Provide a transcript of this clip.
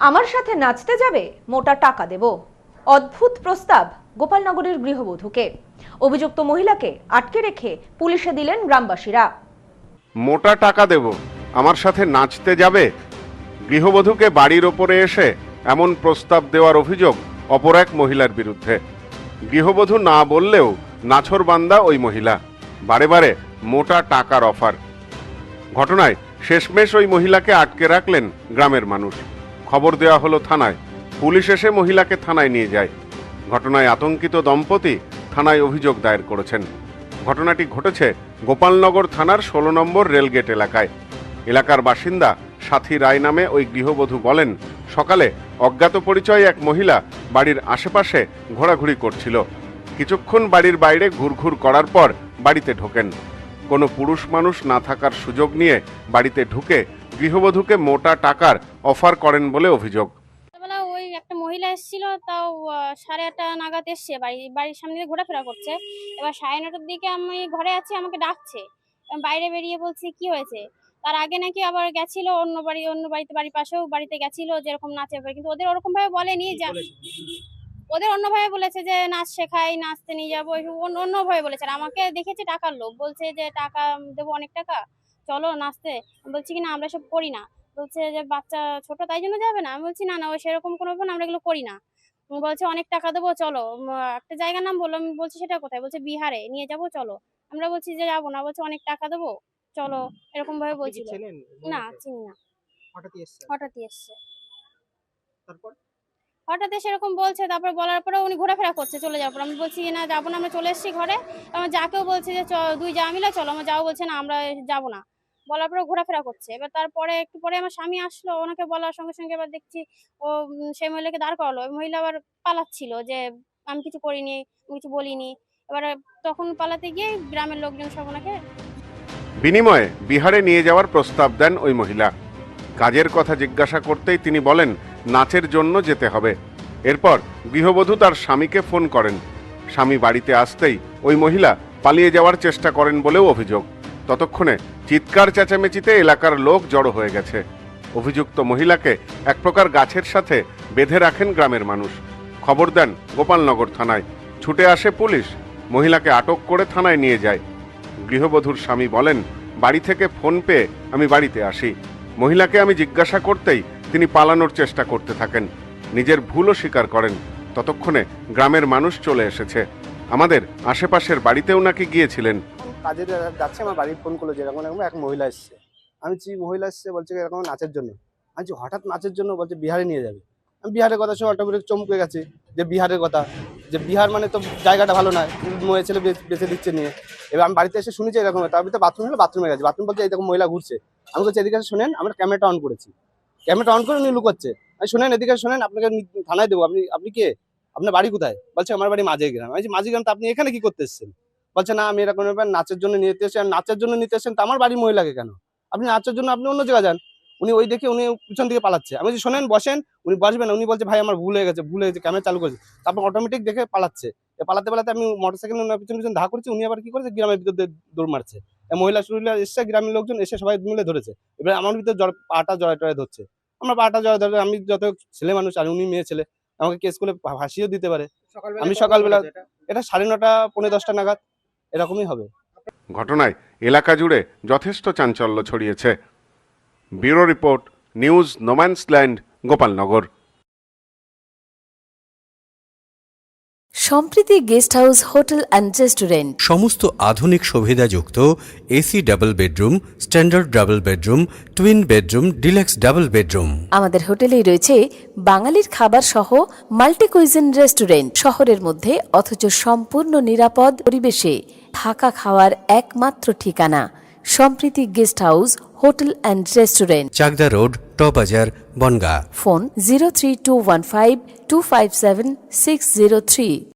আমার সাথে নাচতে যাবে, মোটা টাকা দেব। অদ্ভুত প্রস্তাব গোপালনগরের গৃহবধূকে। অভিযুক্ত মহিলাকে আটকে রেখে পুলিশে দিলেন গ্রামবাসীরা। মোটা টাকা দেব, আমার সাথে নাচতে যাবে। গৃহবধূকে বাড়ির ওপরে এসে এমন প্রস্তাব দেওয়ার অভিযোগ অপর এক মহিলার বিরুদ্ধে। গৃহবধূ না বললেও নাছোড়বান্দা ওই মহিলা, বারে বারে মোটা টাকার অফার। ঘটনায় শেষমেশ ওই মহিলাকে আটকে রাখলেন গ্রামের মানুষ। খবর দেওয়া হলো থানায়। পুলিশ এসে মহিলাকে থানায় নিয়ে যায়। ঘটনায় আতঙ্কিত দম্পতি থানায় অভিযোগ দায়ের করেছেন। ঘটনাটি ঘটেছে গোপালনগর থানার 16 নম্বর রেলগেট এলাকায়। এলাকার বাসিন্দা সাথী রায় নামে ওই গৃহবধূ বলেন, সকালে অজ্ঞাত পরিচয় এক মহিলা বাড়ির আশেপাশে ঘোরাঘুরি করছিল। কিছুক্ষণ বাড়ির বাইরে ঘুরঘুর করার পর বাড়িতে ঢোকেন। কোনো পুরুষ মানুষ না থাকার সুযোগ নিয়ে বাড়িতে ঢুকে গৃহবধূকে মোটা টাকার অফার করেন বলে অভিযোগ। ওই একটা মহিলা এসেছিল, তাও 8:30 নাগাদ এসছে, বাড়ির সামনে দিয়ে ঘোরাফেরা করছে। এবার 9:30টার দিকে আমি ঘরে আছি, আমাকে ডাকছে। বাইরে বেরিয়ে বলছি কি হয়েছে। তার আগে নাকি আবার গেছিল অন্য বাড়িতে, বাড়ির পাশেও বাড়িতে গেছিল যেরকম নাচের ব্যাপারে, কিন্তু ওদের ওরকম ভাবে বলেনি। ওদের অন্যভাবে বলেছে যে নাচ শেখাই, নাচতে নিয়ে যাবো, অন্যভাবে বলেছে। আর আমাকে দেখেছে টাকার লোভ, বলছে যে টাকা দেবো, অনেক টাকা, চলো নাচতে। বলছি কি না, আমরা সব করি না। বলছে যে বাচ্চা ছোট তাই জন্য যাবে না। আমি বলছি না না, ও সেরকম কোনো ব্যাপার না, আমরা এগুলো করি না। বলছে অনেক টাকা দেবো, চলো। একটা জায়গার নাম বললো, আমি বলছি সেটা কোথায়। বলছে বিহারে নিয়ে যাবো, চলো। আমরা বলছি যে যাবো না। বলছে অনেক টাকা দেবো, চলো, এরকম ভাবে বলছিল। না, চিনি না, হঠাৎই এসছে। হঠাৎ এসে এরকম বলছে, তারপর বলার পরে উনি ঘোরাফেরা করছে চলে যাওয়ার পর। আমি বলছি না যাবো না, আমরা চলে এসেছি ঘরে। আমার যাকেও বলছে যে দুই যা মিলে চলো। আমার যাও বলছে না, আমরা যাবো না। বলার পরে ঘোরাফেরা করছে। এবার তারপরে একটু পরে আমার স্বামী আসলো, ওনাকে বলার সঙ্গে সঙ্গে এবার দেখছি ও সেই মহিলাকে দাঁড় করালো। ওই মহিলা আবার পালাচ্ছিল যে আমি কিছু করিনি, আমি কিছু বলিনি। এবারে তখন পালাতে গিয়ে গ্রামের লোকজন সব ওনাকে বিনিময়ে বিহারে নিয়ে যাওয়ার প্রস্তাব দেন ওই মহিলা। কাজের কথা জিজ্ঞাসা করতেই তিনি বলেন নাচের জন্য যেতে হবে। এরপর গৃহবধূ তার স্বামীকে ফোন করেন। স্বামী বাড়িতে আসতেই ওই মহিলা পালিয়ে যাওয়ার চেষ্টা করেন বলেও অভিযোগ। ততক্ষণে চিৎকার চেঁচামেচিতে এলাকার লোক জড়ো হয়ে গেছে। অভিযুক্ত মহিলাকে এক প্রকার গাছের সাথে বেঁধে রাখেন গ্রামের মানুষ। খবর দেন গোপালনগর থানায়। ছুটে আসে পুলিশ, মহিলাকে আটক করে থানায় নিয়ে যায়। গৃহবধূর স্বামী বলেন, বাড়ি থেকে ফোন পেয়ে আমি বাড়িতে আসি। মহিলাকে আমি জিজ্ঞাসা করতেই তিনি পালানোর চেষ্টা করতে থাকেন। নিজের ভুলও স্বীকার করেন। ততক্ষণে গ্রামের মানুষ চলে এসেছে। আমাদের আশেপাশের বাড়িতেও নাকি গিয়েছিলেন। কাজে যাচ্ছে, আমার বাড়ি ফোন করলো যে এরকম এক মহিলা এসছে। আমি মহিলা এসছে, বলছে এরকম নাচের জন্য। আমি হঠাৎ নাচের জন্য বলছে বিহারে নিয়ে যাবে। আমি বিহারের কথা শুনে অটোমেটিক চমকে গেছি যে বিহারের কথা, যে বিহার মানে তো জায়গাটা ভালো নয়, মেয়ে ছেলে বেঁচে দিচ্ছে নিয়ে। এবার আমি বাড়িতে এসে শুনেছি এরকম। তার ভিতরে বাথরুম হলো, বাথরুমে গেছে। বাথরুম বলছে এরকম মহিলা ঘুরছে। আমি বলছি এদিকে শোনেন, আমরা ক্যামেরাটা অন করেছি। ক্যামেরাটা অন করে উনি লুকোচ্ছে। আমি শোনেন, এদিকে শোনেন, আপনাকে থানায় দেবো। আপনি কে, আপনার বাড়ি কোথায়? বলছে আমার বাড়ি মাঝে গ্রাম। আমি মাঝে গ্রাম, তো আপনি এখানে কি করতে এসছেন? বলছে না, আমি এরকম নাচের জন্য নিতে এসেছি। আর নাচের জন্য নিতে এসেছেন তো আমার বাড়ির মহিলাকে কেন? আপনি নাচের জন্য আপনি অন্য জায়গায় যান। উনি ওই দেখে উনি পিছন দিকে পালাচ্ছে। আমি বলছি শোনেন, বসেন। উনি বসবেন না। উনি বলছে ভাই আমার ভুল হয়ে গেছে, ক্যামেরা চালু করেছে। তারপর অটোমেটিক দেখে পালাচ্ছে। পালাতে পালাতে আমি মোটরসাইকেল পিছন পিছন ধা করছি। উনি আবার কি করেছে, গ্রামের ভিতর দিয়ে দৌড় মারছে। মহিলা এসছে, গ্রামের লোকজন এসে সবাই মিলে ধরেছে। এবার আমার ভিতরে পাটা জড়ায় টড়ায় ধরছে। আমরা পাটা জড়ায় ধরে, আমি যত ছেলে মানুষ আর উনি মেয়ে ছেলে, আমাকে কেস করে ফাঁসিও দিতে পারে। আমি সকালবেলা এটা 9:30 10:30 নাগাদ এরকমই হবে। ঘটনায় এলাকা জুড়ে যথেষ্ট চাঞ্চল্য ছড়িয়েছে। Bureau report, news no man's land, Gopalnagar. Sampriti guest house hotel and restaurant. সমস্ত আধুনিক সুবিধাযুক্ত AC double bedroom, standard double bedroom, twin bedroom, deluxe double bedroom. আমাদের হোটেলেই রয়েছে বাঙালির খাবার সহ মাল্টি কুইজিন রেস্টুরেন্ট। শহরের মধ্যে অথচ সম্পূর্ণ নিরাপদ পরিবেশে থাকা খাওয়ার একমাত্র ঠিকানা Sampriti guest house hotel and restaurant, Chakdah road, টবাজার, বনগাঁ। ফোন 03215257603।